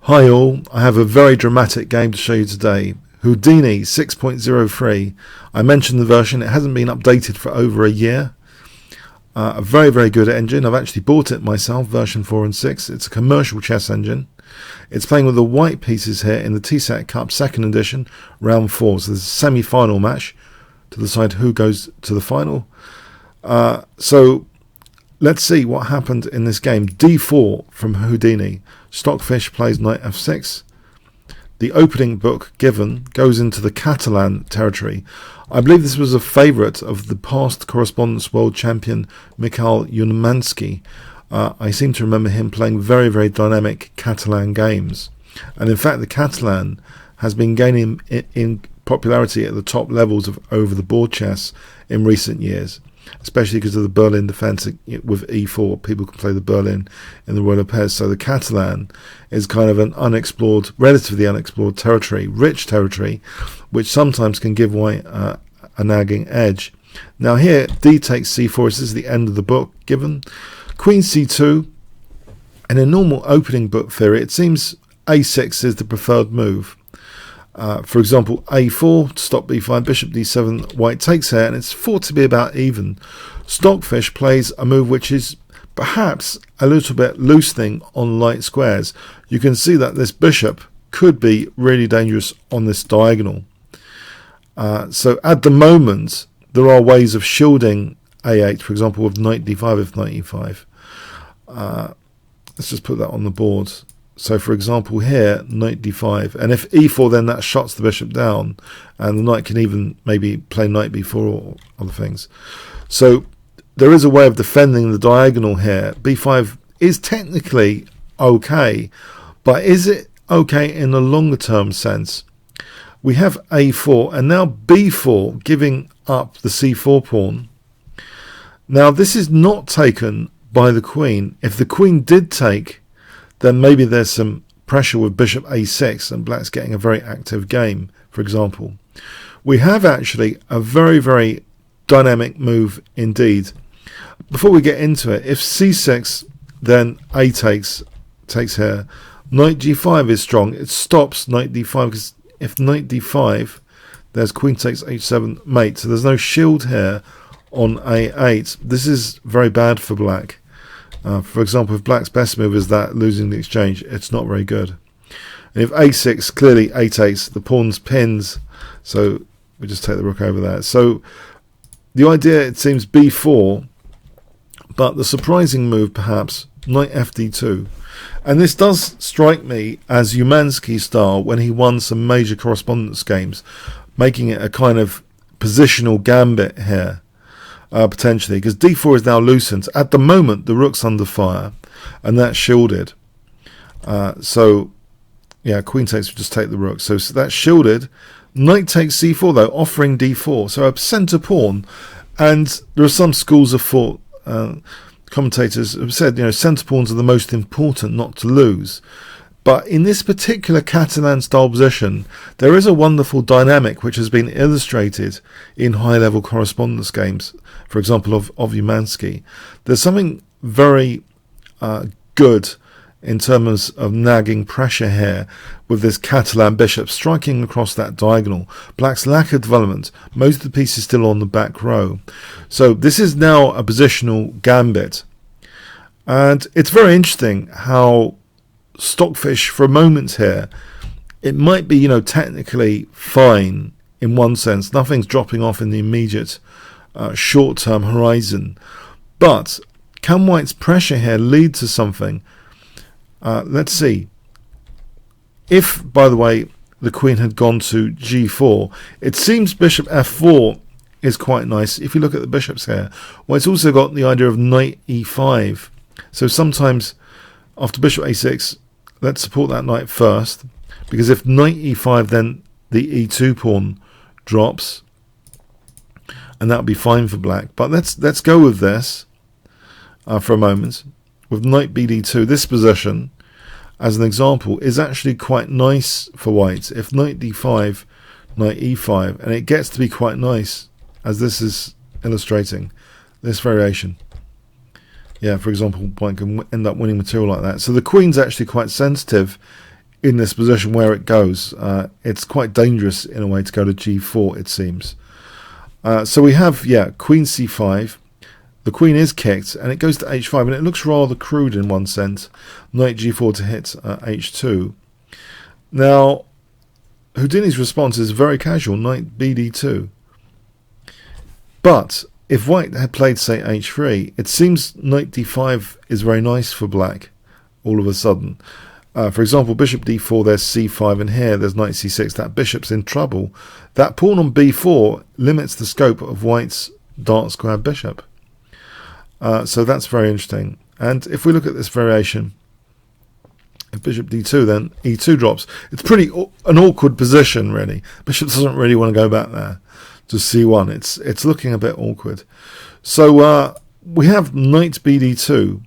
Hi all, I have a very dramatic game to show you today. Houdini 6.03. I mentioned the version, it hasn't been updated for over a year. A very, very good engine. I've actually bought it myself, version 4 and 6. It's a commercial chess engine. It's playing with the white pieces here in the TCEC Cup 2nd edition, round 4. So there's a semi-final match to decide who goes to the final. So let's see what happened in this game. D4 from Houdini. Stockfish plays knight f6. The opening book given goes into the Catalan territory. I believe this was a favourite of the past correspondence world champion Mikhail Umansky. I seem to remember him playing very, very dynamic Catalan games. And in fact, the Catalan has been gaining in popularity at the top levels of over-the-board chess in recent years, especially because of the Berlin defence with e4. People can play the Berlin in the royal pairs. So the Catalan is kind of an unexplored, relatively unexplored territory, rich territory, which sometimes can give white a nagging edge. Now here, d takes c4. This is the end of the book given. Queen c2. In a normal opening book theory, it seems a6 is the preferred move. For example, a4 to stop b5, bishop d7, white takes here, and it's thought to be about even. Stockfish plays a move which is perhaps a little bit loosening on light squares. You can see that this bishop could be really dangerous on this diagonal. So at the moment, there are ways of shielding a8, for example, with knight d5 if knight e5. Let's just put that on the board. So for example here, knight d5, and if e4 then that shuts the bishop down, and the knight can even maybe play knight b4 or other things. So there is a way of defending the diagonal here. b5 is technically okay, but is it okay in a longer term sense? We have a4 and now b4 giving up the c4 pawn. Now this is not taken by the queen. If the queen did take, then maybe there's some pressure with bishop a6 and black's getting a very active game, for example. We have actually a very, very dynamic move indeed. Before we get into it, if c6, then a takes here. Knight g5 is strong. It stops knight d5, because if knight d5, there's queen takes h7 mate. So there's no shield here on a8. This is very bad for black. For example, if black's best move is that losing the exchange, it's not very good. And if a6, clearly a takes, the pawn's pins, so we just take the rook over there. So the idea, it seems b4, but the surprising move perhaps, knight fd2. And this does strike me as Umansky style when he won some major correspondence games, making it a kind of positional gambit here. Potentially, because d4 is now loosened. At the moment, the rook's under fire, and that's shielded. So, yeah, queen takes, we just take the rook. So that's shielded. Knight takes c4, though, offering d4. So a centre pawn, and there are some schools of thought, commentators have said, centre pawns are the most important not to lose. But in this particular Catalan style position, there is a wonderful dynamic which has been illustrated in high-level correspondence games, for example, of Umansky. There's something very good in terms of nagging pressure here with this Catalan bishop striking across that diagonal. Black's lack of development, most of the pieces still on the back row. So this is now a positional gambit. And it's very interesting how Stockfish, for a moment here, it might be, technically fine in one sense. Nothing's dropping off in the immediate short-term horizon. But can white's pressure here lead to something? Let's see. If, by the way, the queen had gone to g4, it seems bishop f4 is quite nice. If you look at the bishops here, well, it's also got the idea of knight e5. So sometimes after bishop a6, let's support that knight first, because if knight e5, then the e2 pawn drops, and that would be fine for black. But let's go with this for a moment. With knight bd2, this position, as an example, is actually quite nice for white. If knight d5, knight e5, and it gets to be quite nice, as this is illustrating, this variation. Yeah, for example, one can end up winning material like that. So the queen's actually quite sensitive in this position where it goes. It's quite dangerous in a way to go to g4, it seems. So we have, queen c5. The queen is kicked, and it goes to h5, and it looks rather crude in one sense. Knight g4 to hit h2. Now, Houdini's response is very casual, knight bd2. But if white had played, say, h3, it seems knight d5 is very nice for black all of a sudden. For example, bishop d4, there's c5, and here there's knight c6. That bishop's in trouble. That pawn on b4 limits the scope of white's dark square bishop. So that's very interesting. And if we look at this variation, if bishop d2, then e2 drops. It's pretty an awkward position, really. Bishop doesn't really want to go back there to c1. It's looking a bit awkward. So we have knight bd2.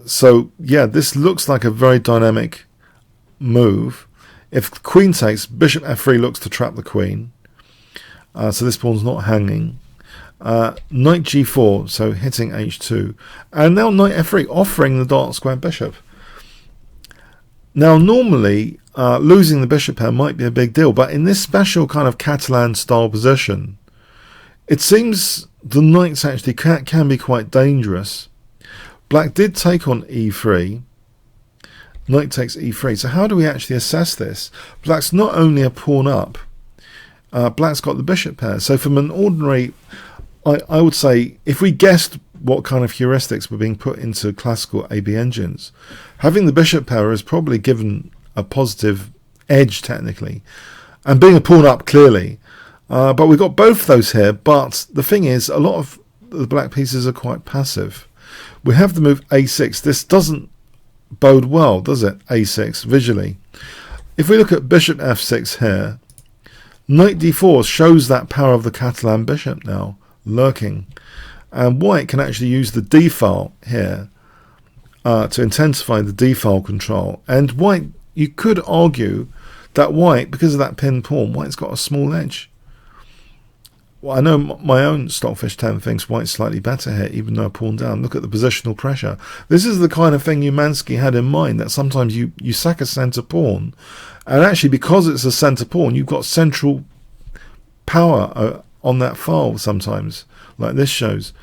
So yeah, this looks like a very dynamic move. If the queen takes, bishop f3 looks to trap the queen. So this pawn's not hanging. Knight g4, so hitting h2, and now knight f3, offering the dark square bishop. Now normally losing the bishop pair might be a big deal, but in this special kind of Catalan style position, it seems the knights actually can be quite dangerous. Black did take on e3, knight takes e3, so how do we actually assess this? Black's not only a pawn up, black's got the bishop pair, so from an ordinary, I would say, if we guessed what kind of heuristics were being put into classical AB engines, having the bishop pair is probably given a positive edge technically, and being a pawn up clearly. But we've got both those here, but the thing is, a lot of the black pieces are quite passive. We have the move a6. This doesn't bode well, does it? a6, visually. If we look at bishop f6 here, knight d4 shows that power of the Catalan bishop now, lurking, and white can actually use the d file here to intensify the d file control. And white, you could argue that white, because of that pinned pawn, white's got a small edge. Well, I know my own Stockfish 10 thinks white's slightly better here, even though a pawn down. Look at the positional pressure. This is the kind of thing Umansky had in mind, that sometimes you sack a centre pawn, and actually because it's a centre pawn, you've got central power on that file sometimes, like this shows.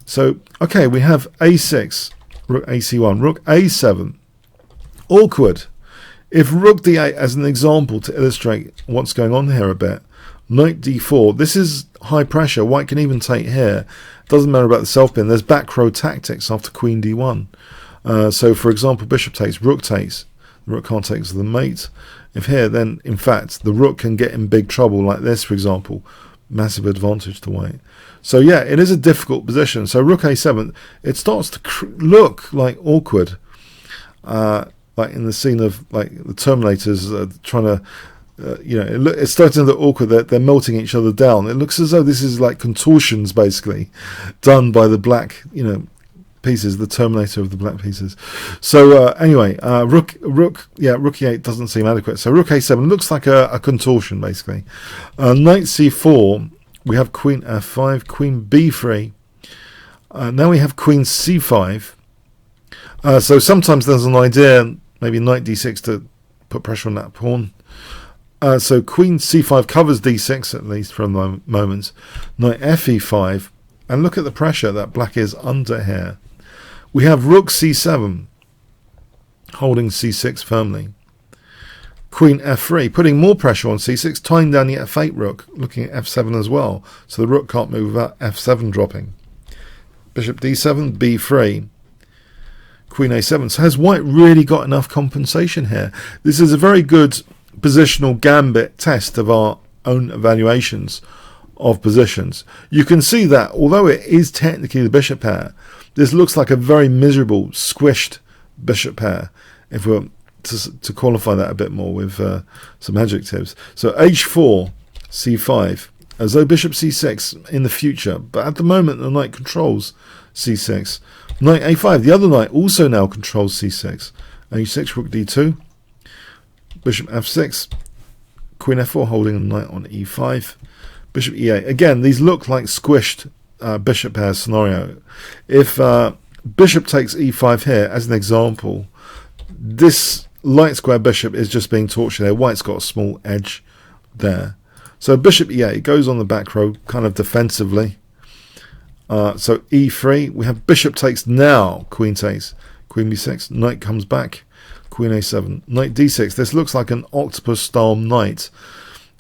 So, okay, we have a6, rook ac1, rook a7. Awkward. If rook d8 as an example to illustrate what's going on here a bit, knight d4, this is high pressure. White can even take here. Doesn't matter about the self-pin. There's back row tactics after queen d1. So, for example, bishop takes, rook takes. The rook can't take to the mate. If here, then, in fact, the rook can get in big trouble like this, for example. Massive advantage to white. So yeah, it is a difficult position. So rook a7, it starts to look like awkward, like in the scene of like the Terminators trying to, it's starting to look awkward. They're melting each other down. It looks as though this is like contortions basically done by the black, pieces, the Terminator of the black pieces. So anyway, rook e8 doesn't seem adequate. So rook a7 looks like a contortion basically. Knight c4, we have queen f5, queen b3. Now we have queen c5. So sometimes there's an idea, maybe knight d6 to put pressure on that pawn. So queen c5 covers d6 at least for the moment. Knight fe5, and look at the pressure that black is under here. We have rook c7, holding c6 firmly. Queen f3, putting more pressure on c6, tying down the f8 rook, looking at f7 as well. So the rook can't move without f7 dropping. Bishop d7, b3, queen a7. So has white really got enough compensation here? This is a very good positional gambit test of our own evaluations of positions. You can see that although it is technically the bishop pair, this looks like a very miserable, squished bishop pair, if we were to qualify that a bit more with some adjectives. So h4, c5, as though bishop c6 in the future, but at the moment the knight controls c6. Knight a5, the other knight also now controls c6. h6, rook d2, bishop f6, queen f4 holding the knight on e5, bishop e8. Again, these look like squished bishop pair scenario. If bishop takes e5 here as an example, this light square bishop is just being tortured there. White's got a small edge there. So bishop e8, it goes on the back row kind of defensively. So e3, we have bishop takes now, queen takes, queen b6, knight comes back, queen a7, knight d6. This looks like an octopus style knight.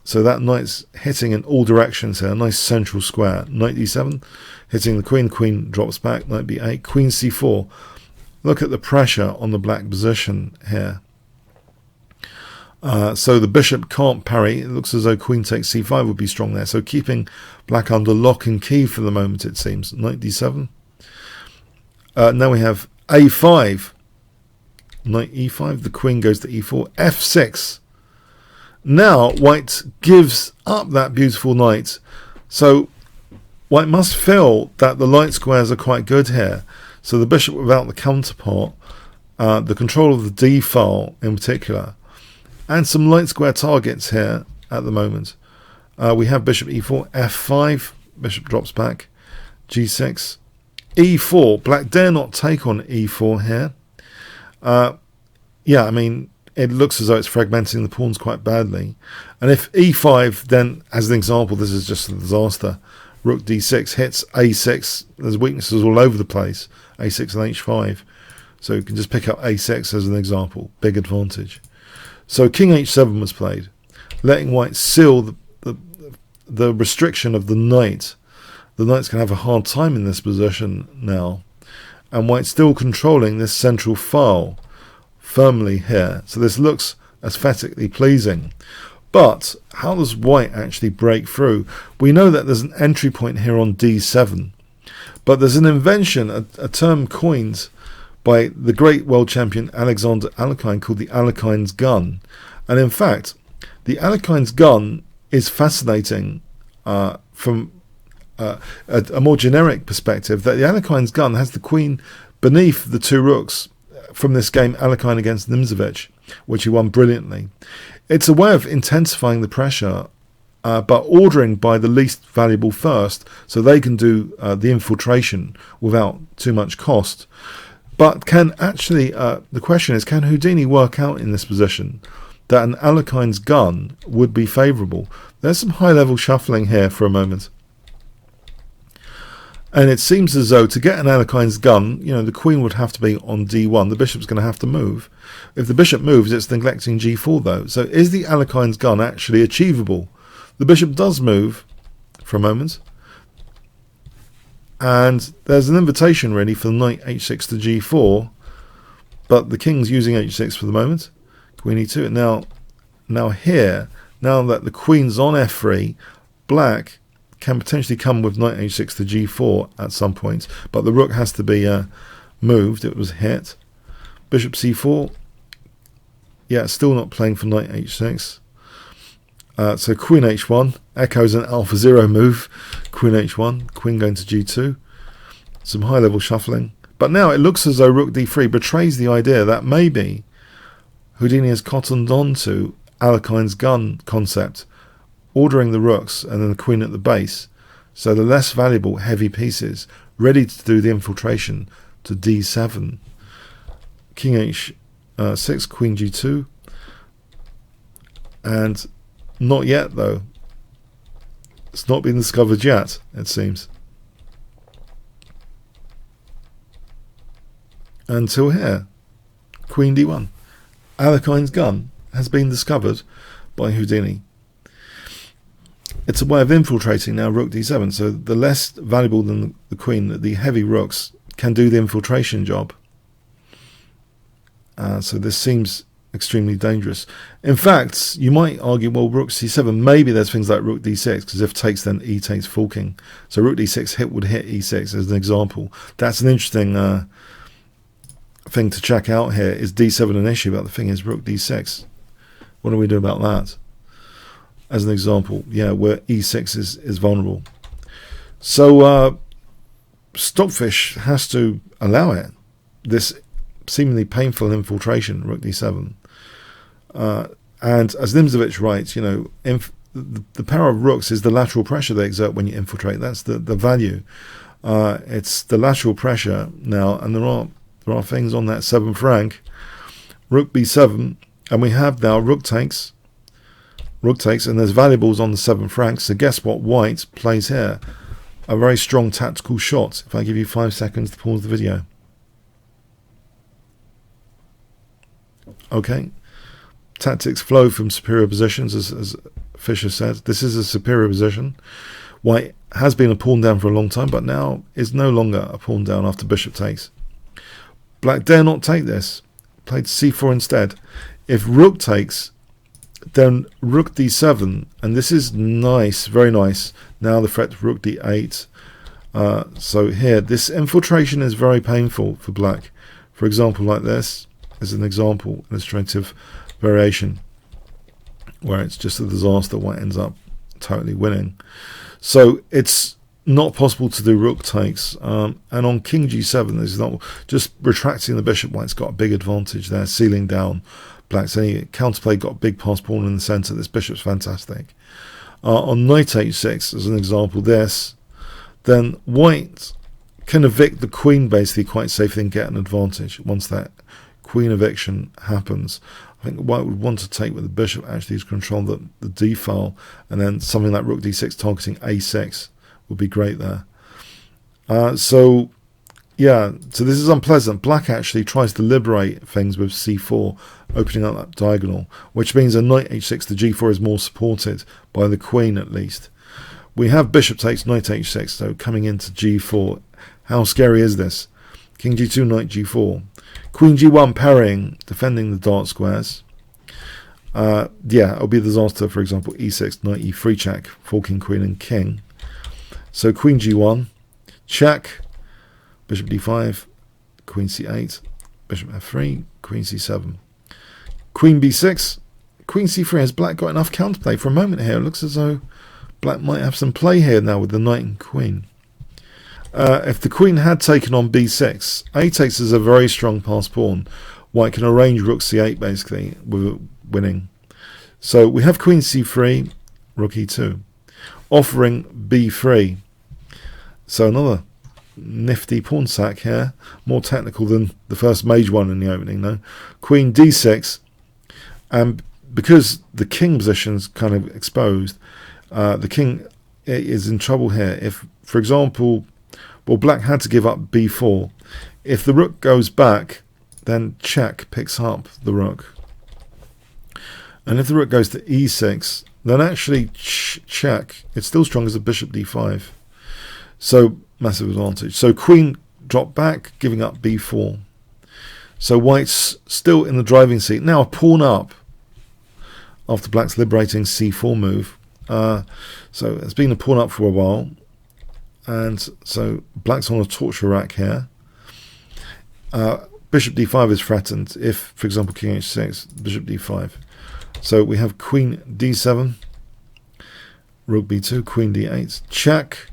So that knight's hitting in all directions here, a nice central square. Knight d7, hitting the queen drops back, knight b8, queen c4. Look at the pressure on the black position here. So the bishop can't parry. It looks as though queen takes c5 would be strong there. So keeping black under lock and key for the moment, it seems. Knight d7. Now we have a5. Knight e5. The queen goes to e4. f6. Now white gives up that beautiful knight. So white must feel that the light squares are quite good here. So the bishop without the counterpart, the control of the d file in particular, and some light square targets here at the moment. We have bishop e4, f5, bishop drops back, g6, e4. Black dare not take on e4 here. Yeah, I mean, it looks as though it's fragmenting the pawns quite badly. And if e5, then as an example, this is just a disaster. Rook d6 hits a6. There's weaknesses all over the place. a6 and h5. So you can just pick up a6 as an example. Big advantage. So king h7 was played, letting white seal the restriction of the knight. The knight's going to have a hard time in this position now. And white's still controlling this central file firmly here. So this looks aesthetically pleasing. But how does white actually break through? We know that there's an entry point here on d7. But there's an invention, a term coined by the great world champion Alexander Alekhine called the Alekhine's gun. And in fact, the Alekhine's gun is fascinating from a more generic perspective, that the Alekhine's gun has the queen beneath the two rooks from this game Alekhine against Nimzovich, which he won brilliantly. It's a way of intensifying the pressure, but ordering by the least valuable first, so they can do the infiltration without too much cost. But can actually, the question is, can Houdini work out in this position that an Alekhine's gun would be favourable? There's some high-level shuffling here for a moment. And it seems as though to get an Alekhine's gun, you know, the queen would have to be on d1. The bishop's going to have to move. If the bishop moves, it's neglecting g4 though. So is the Alekhine's gun actually achievable? The bishop does move for a moment. And there's an invitation really for the knight h6 to g4. But the king's using h6 for the moment. Queen e2. Now here, now that the queen's on f3, black can potentially come with knight h6 to g4 at some point, but the rook has to be moved. It was hit. Bishop c4. Yeah, still not playing for knight h6. So queen h1 echoes an AlphaGo move. Queen h1, queen going to g2. Some high level shuffling. But now it looks as though rook d3 betrays the idea that maybe Houdini has cottoned on to Alekhine's gun concept, ordering the rooks and then the queen at the base, so the less valuable heavy pieces ready to do the infiltration to d7. King h6, queen g2, and not yet though. It's not been discovered yet, it seems. Until here, queen d1. Alekhine's gun has been discovered by Houdini. It's a way of infiltrating now rook d7, so the less valuable than the queen, the heavy rooks, can do the infiltration job. So this seems extremely dangerous. In fact, you might argue, well, rook c7, maybe there's things like rook d6, because if takes, then e takes forking. So rook d6 would hit e6 as an example. That's an interesting thing to check out here. Is d7 an issue? But the thing is, rook d6. What do we do about that? As an example, yeah, where e6 is vulnerable. So Stockfish has to allow it, this seemingly painful infiltration, rook d7. And as Nimzovich writes, you know, the power of rooks is the lateral pressure they exert when you infiltrate. That's the value. It's the lateral pressure now, and there are things on that 7th rank rook b7, and we have now rook takes, and there's valuables on the 7th rank. So guess what white plays here? A very strong tactical shot. If I give you 5 seconds to pause the video. Okay. Tactics flow from superior positions, as Fisher said. This is a superior position. White has been a pawn down for a long time, but now is no longer a pawn down after bishop takes. Black dare not take this. Played c4 instead. If rook takes, then rook d7, and this is nice, very nice. Now the threat rook d8. So here, this infiltration is very painful for black. For example, like this is an example, illustrative variation, where it's just a disaster. White ends up totally winning. So it's not possible to do rook takes. And on king g7, this is not just retracting the bishop. White's got a big advantage there, sealing down black's any counterplay. Got a big pass pawn in the center. This bishop's fantastic. On knight h6, as an example, then white can evict the queen basically quite safely and get an advantage once that queen eviction happens. I think white would want to take with the bishop actually to control the d file, and then something like rook d6 targeting a6 would be great there. So this is unpleasant. Black actually tries to liberate things with c4, opening up that diagonal, which means a knight h6 to g4 is more supported by the queen at least. We have bishop takes, knight h6, so coming into g4. How scary is this? King g2, knight g4. Queen g1 parrying, defending the dark squares. It'll be a disaster, for example, e6, knight e3 check, forking queen and king. So queen g1, check, bishop d5, queen c8, bishop f3, queen c7. Queen b6, queen c3. Has black got enough counterplay? For a moment here, it looks as though black might have some play here now with the knight and queen. If the queen had taken on b6, a takes is a very strong pass pawn. White can arrange rook c8 basically with winning. So we have queen c3, rook e2, offering b3. So another nifty pawn sack here, more technical than the first mage one in the opening. No, queen d6, and because the king position's kind of exposed, the king is in trouble here. If, for example, black had to give up b4. If the rook goes back, then check picks up the rook. And if the rook goes to e6, then actually check. It's still strong as a bishop d5. So massive advantage. So queen dropped back, giving up b4. So white's still in the driving seat. Now a pawn up after black's liberating c4 move. So it's been a pawn up for a while. And so black's on a torture rack here. Bishop d5 is threatened if, for example, king h6, bishop d5. So we have queen d7, rook b2, queen d8, check,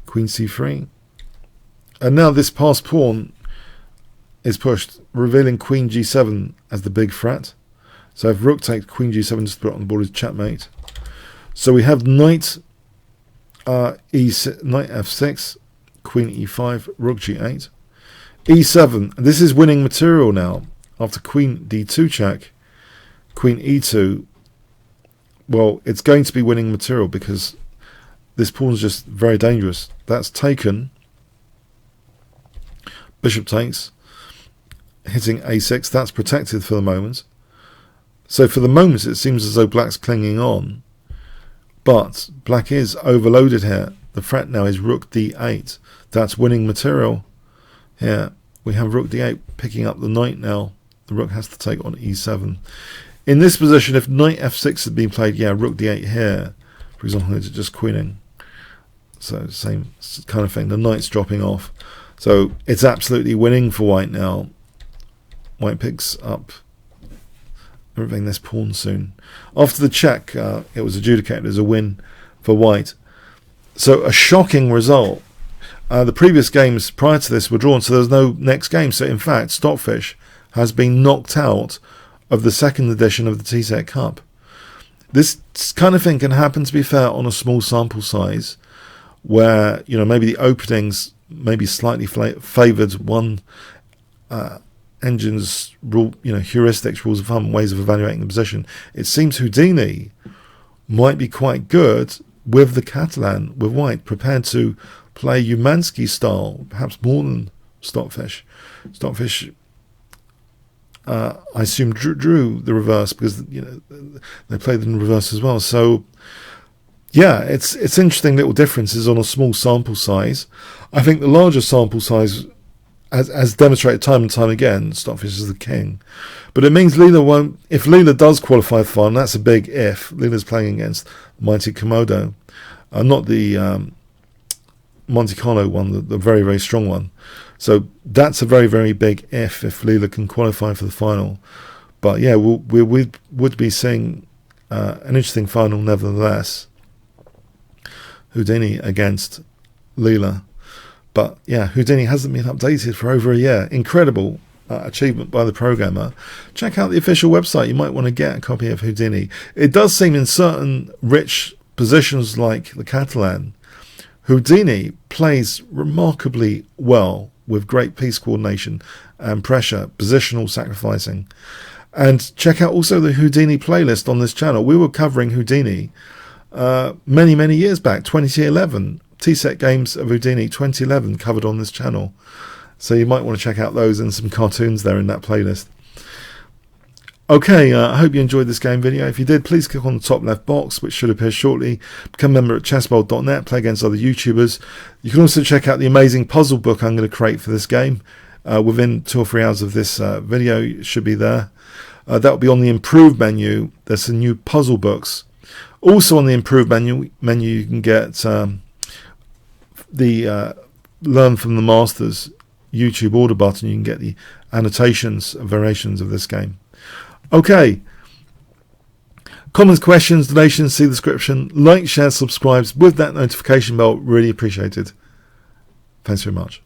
queen c3. And now this passed pawn is pushed, revealing queen g7 as the big threat. So if rook takes queen g7, just put it on the board as checkmate. So we have knight knight f6, queen e5, rook g8, e7. This is winning material now. After queen d2 check, queen e2. Well, it's going to be winning material because this pawn's just very dangerous. That's taken. Bishop takes, hitting a6. That's protected for the moment. So for the moment, it seems as though black's clinging on. But black is overloaded here. The threat now is rook d8. That's winning material. Here we have rook d8 picking up the knight now. The rook has to take on e7. In this position, if knight f6 had been played, rook d8 here. For example, it's just queening. So same kind of thing. The knight's dropping off. So it's absolutely winning for white now. White picks up everything this pawn soon. After the check, it was adjudicated as a win for white. So a shocking result. The previous games prior to this were drawn, so there's no next game. So in fact, Stockfish has been knocked out of the second edition of the TCEC Cup. This kind of thing can happen, to be fair, on a small sample size, where maybe the openings maybe slightly favoured one engine's rule, heuristics, rules of thumb, ways of evaluating the position, it seems Houdini might be quite good with the Catalan, with white, prepared to play Umansky style, perhaps more than Stockfish. Stockfish, I assume, drew the reverse because they played in reverse as well. So yeah, it's interesting little differences on a small sample size. I think the larger sample size, as demonstrated time and time again, Stockfish is the king. But it means Leela won't. If Leela does qualify for final, that's a big if. Leela's playing against Mighty Komodo, not the Monte Carlo one, the very, very strong one. So that's a very, very big if Leela can qualify for the final. But yeah, we would be seeing an interesting final nevertheless. Houdini against Leela. But yeah, Houdini hasn't been updated for over a year. Incredible achievement by the programmer. Check out the official website. You might want to get a copy of Houdini. It does seem in certain rich positions like the Catalan, Houdini plays remarkably well with great piece coordination and pressure, positional sacrificing. And check out also the Houdini playlist on this channel. We were covering Houdini many, many years back, 2011. TCEC games of Houdini 2011 covered on this channel. So you might want to check out those and some cartoons there in that playlist. Okay, I hope you enjoyed this game video. If you did, please click on the top left box, which should appear shortly. Become a member at chessbold.net, play against other YouTubers. You can also check out the amazing puzzle book I'm going to create for this game. Within 2 or 3 hours of this video, it should be there. That will be on the improved menu. There's some new puzzle books. Also on the improved menu you can get the Learn from the Masters YouTube order button. You can get the annotations and variations of this game. Okay, comments, questions, donations, see the description. Like, share, subscribe with that notification bell, really appreciated. Thanks very much.